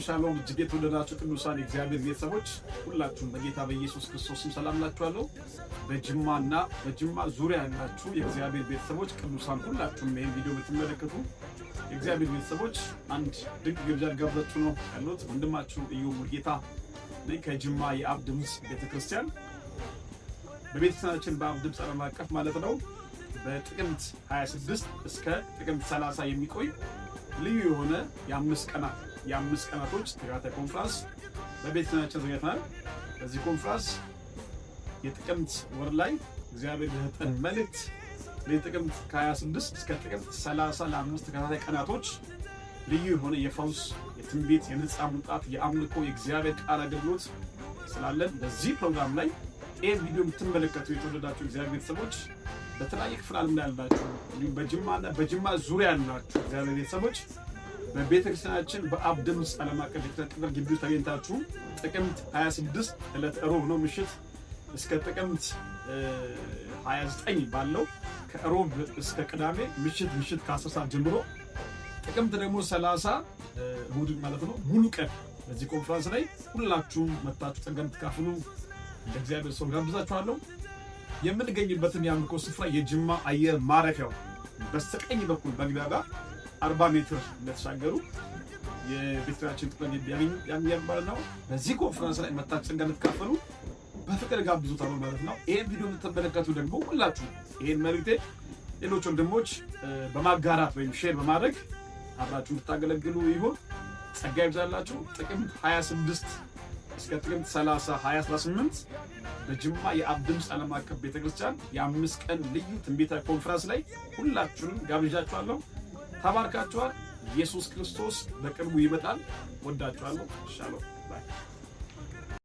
ሻሎም እጅግ የተወደዳችሁ ቅዱሳን የእግዚአብሔር ቤተሰቦች ሁላችሁም በጌታ በኢየሱስ ክርስቶስም ሰላም ላችኋለሁ። በጅማና በጅማ ዙሪያ ያላችሁ የእግዚአብሔር ቤተሰቦች ቅዱሳን ሁላችሁም ይህን ቪዲዮ ብትመለከቱ የእግዚአብሔር ቤተሰቦች አንድ ድንቅ ግብዣ ጋብዛችሁ ነው ያሉት። ወንድማችሁ ኢዮብ ሙልጌታ ነኝ ከጅማ የአብ ድምፅ ቤተክርስቲያን። በቤተክርስቲያናችን በአብ ድምፅ ዓለም አቀፍ ማለት ነው በጥቅምት 26 እስከ ጥቅምት 30 የሚቆይ ልዩ የሆነ የአምስት ቀናቶች ተከታታይ ኮንፈረንስ በቤተክርስቲያናችን ተዘጋጅተናል። በዚህ ኮንፈረንስ የጥቅምት ወር ላይ እግዚአብሔር የሰጠን መልእክት ለጥቅምት 26 እስከ ጥቅምት 30 ለአምስት ተከታታይ ቀናቶች ልዩ የሆነ የፈውስ፣ የትንቢት፣ የነፃ መውጣት፣ የአምልኮ፣ የእግዚአብሔር ቃል አገልግሎት ስላለን በዚህ ፕሮግራም ላይ ይህን ቪዲዮ የምትመለከቱ የተወደዳችሁ እግዚአብሔር ቤተሰቦች በተለያየ ክፍል ዓለም ላይ ያላችሁ እንዲሁም በጅማና በጅማ ዙሪያ ያላችሁ እግዚአብሔር ቤተሰቦች በቤተክርስቲያናችን በአብ ድምፅ ዓለም አቀፍ ቤተክርስቲያን ቅጥር ግቢ ውስጥ ተገኝታችሁ ጥቅምት 26 ዕለት ሮብ ነው ምሽት እስከ ጥቅምት 29 ባለው ከሮብ እስከ ቅዳሜ ምሽት ከ10 ሰዓት ጀምሮ ጥቅምት ደግሞ 30 እሑድ ማለት ነው ሙሉ ቀን በዚህ ኮንፈረንስ ላይ ሁላችሁም መጣችሁ ጸጋ እንድትካፈሉ ለእግዚአብሔር ሰው ጋብዛችኋለሁ። የምንገኝበትን የአምልኮ ስፍራ የጅማ አየር ማረፊያው በስተቀኝ በኩል በግቢያ ጋር 40 ሜትር እንደተሻገሩ የቤተክርስቲያናችን ቅጥር ግቢ ያገኛል ነው። በዚህ ኮንፈረንስ ላይ መጣችሁ ጸጋ እንድትካፈሉ በፍቅር ጋብዙታለሁ ማለት ነው። ይሄን ቪዲዮ የምትመለከቱ ደግሞ ሁላችሁ ይሄን መልእክቴ ሌሎች ወንድሞች በማጋራት ወይም ሼር በማድረግ አብራችሁ እንድታገለግሉ ይሁን። ጸጋ ይብዛላችሁ። ጥቅምት 26 እስከ ጥቅምት 30 2018 በጅማ የአብ ድምፅ ዓለም አቀፍ ቤተክርስቲያን የ5 ቀን ልዩ ትንቢታዊ ኮንፈረንስ ላይ ሁላችሁንም ጋብዣችኋለሁ። ተባርካችኋል። ኢየሱስ ክርስቶስ በቅርቡ ይመጣል። ወዳችኋለሁ። ሻሎም ባይ